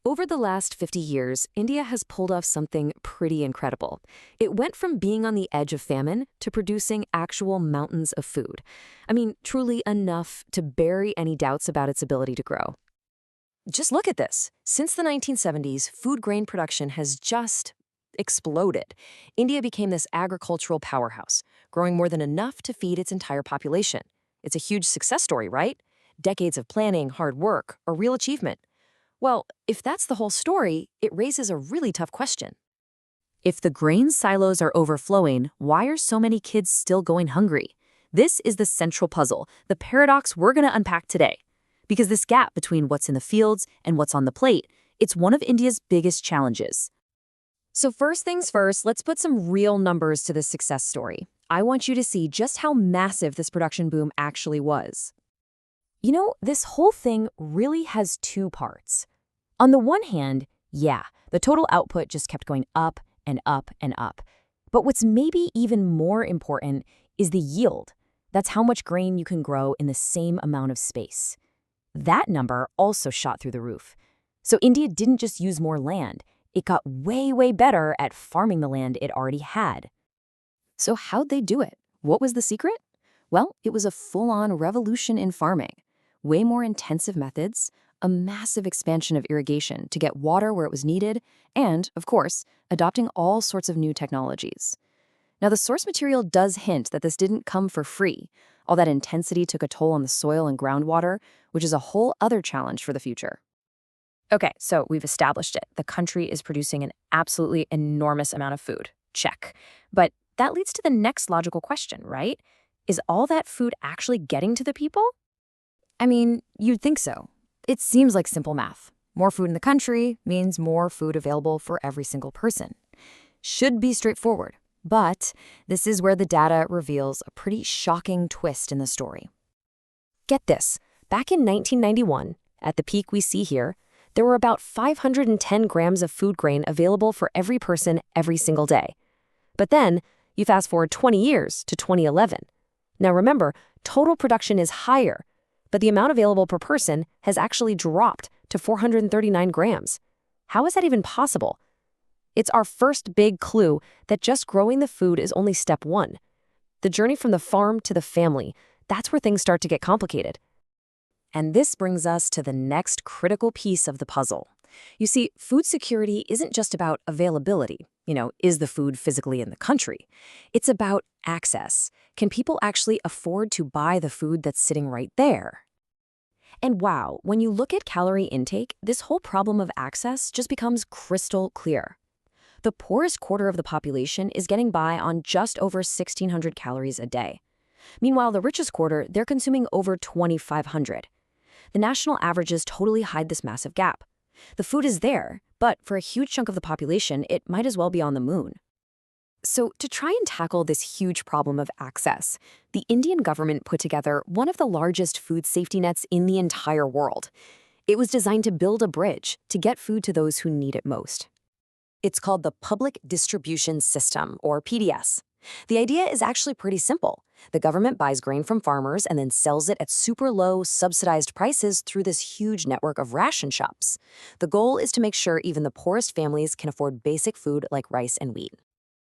Over the last 50 years, India has pulled off something pretty incredible. It went from being on the edge of famine to producing actual mountains of food. I mean, truly enough to bury any doubts about its ability to grow. Just look at this. Since the 1970s, food grain production has just exploded. India became this agricultural powerhouse, growing more than enough to feed its entire population. It's a huge success story, right? Decades of planning, hard work, a real achievement. Well, if that's the whole story, it raises a really tough question. If the grain silos are overflowing, why are so many kids still going hungry? This is the central puzzle, the paradox we're going to unpack today. Because this gap between what's in the fields and what's on the plate, it's one of India's biggest challenges. So first things first, let's put some real numbers to this success story. I want you to see just how massive this production boom actually was. You know, this whole thing really has two parts. On the one hand, yeah, the total output just kept going up and up and up. But what's maybe even more important is the yield. That's how much grain you can grow in the same amount of space. That number also shot through the roof. So India didn't just use more land, it got way, way better at farming the land it already had. So how'd they do it? What was the secret? Well, it was a full-on revolution in farming. Way more intensive methods, a massive expansion of irrigation to get water where it was needed, and, of course, adopting all sorts of new technologies. Now, the source material does hint that this didn't come for free. All that intensity took a toll on the soil and groundwater, which is a whole other challenge for the future. Okay, so we've established it. The country is producing an absolutely enormous amount of food. Check. But that leads to the next logical question, right? Is all that food actually getting to the people? I mean, you'd think so. It seems like simple math. More food in the country means more food available for every single person. Should be straightforward. But this is where the data reveals a pretty shocking twist in the story. Get this. Back in 1991, at the peak we see here, there were about 510 grams of food grain available for every person every single day. But then, you fast forward 20 years to 2011. Now remember, total production is higher, but the amount available per person has actually dropped to 439 grams. How is that even possible? It's our first big clue that just growing the food is only step one. The journey from the farm to the family, that's where things start to get complicated. And this brings us to the next critical piece of the puzzle. You see, food security isn't just about availability. Is the food physically in the country? It's about access. Can people actually afford to buy the food that's sitting right there? And wow, when you look at calorie intake, this whole problem of access just becomes crystal clear. The poorest quarter of the population is getting by on just over 1,600 calories a day. Meanwhile, the richest quarter, they're consuming over 2,500. The national averages totally hide this massive gap. The food is there, but for a huge chunk of the population, it might as well be on the moon. So to try and tackle this huge problem of access, the Indian government put together one of the largest food safety nets in the entire world. It was designed to build a bridge to get food to those who need it most. It's called the Public Distribution System, or PDS. The idea is actually pretty simple. The government buys grain from farmers and then sells it at super low, subsidized prices through this huge network of ration shops. The goal is to make sure even the poorest families can afford basic food like rice and wheat.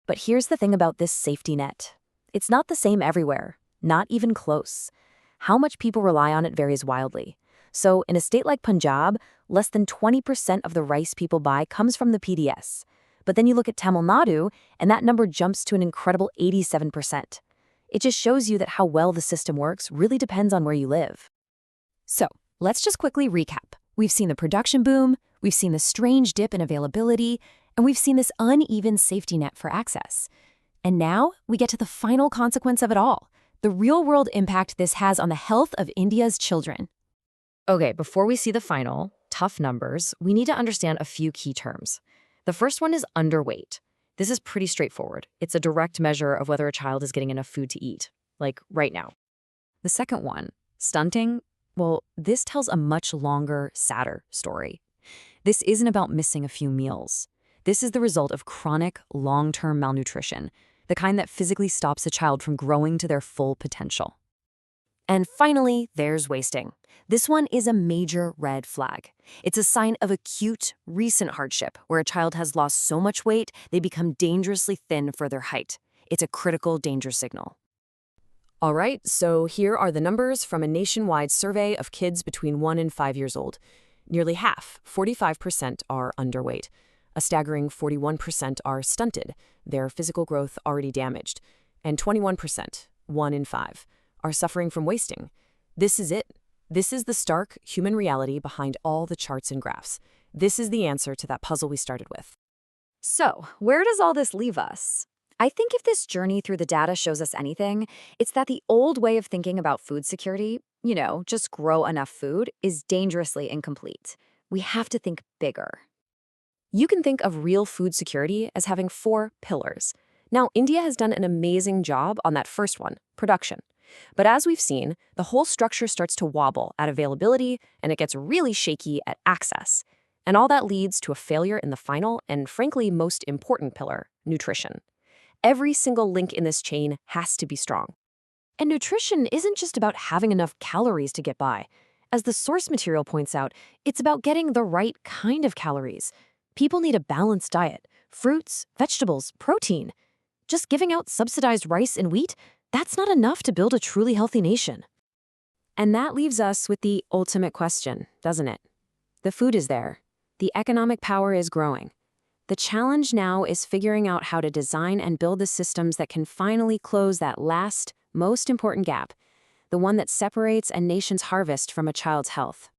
But here's the thing about this safety net. It's not the same everywhere, not even close. How much people rely on it varies wildly. So in a state like Punjab, less than 20% of the rice people buy comes from the PDS. But then you look at Tamil Nadu, and that number jumps to an incredible 87%. It just shows you that how well the system works really depends on where you live. So, let's just quickly recap. We've seen the production boom, we've seen the strange dip in availability, and we've seen this uneven safety net for access. And now, we get to the final consequence of it all, the real-world impact this has on the health of India's children. Okay, before we see the final, tough numbers, we need to understand a few key terms. The first one is underweight. This is pretty straightforward. It's a direct measure of whether a child is getting enough food to eat, like right now. The second one, stunting, well, this tells a much longer, sadder story. This isn't about missing a few meals. This is the result of chronic, long-term malnutrition, the kind that physically stops a child from growing to their full potential. And finally, there's wasting. This one is a major red flag. It's a sign of acute, recent hardship where a child has lost so much weight they become dangerously thin for their height. It's a critical danger signal. All right, so here are the numbers from a nationwide survey of kids between 1 and 5 years old. Nearly half, 45%, are underweight. A staggering 41% are stunted, their physical growth already damaged. And 21%, 1 in 5, are suffering from wasting. This is it. This is the stark human reality behind all the charts and graphs. This is the answer to that puzzle we started with. So, where does all this leave us? I think if this journey through the data shows us anything, it's that the old way of thinking about food security, just grow enough food, is dangerously incomplete. We have to think bigger. You can think of real food security as having 4 pillars. Now, India has done an amazing job on that first one, production. But as we've seen, the whole structure starts to wobble at availability, and it gets really shaky at access. And all that leads to a failure in the final and, frankly, most important pillar, nutrition. Every single link in this chain has to be strong. And nutrition isn't just about having enough calories to get by. As the source material points out, it's about getting the right kind of calories. People need a balanced diet, fruits, vegetables, protein. Just giving out subsidized rice and wheat, that's not enough to build a truly healthy nation. And that leaves us with the ultimate question, doesn't it? The food is there. The economic power is growing. The challenge now is figuring out how to design and build the systems that can finally close that last, most important gap, the one that separates a nation's harvest from a child's health.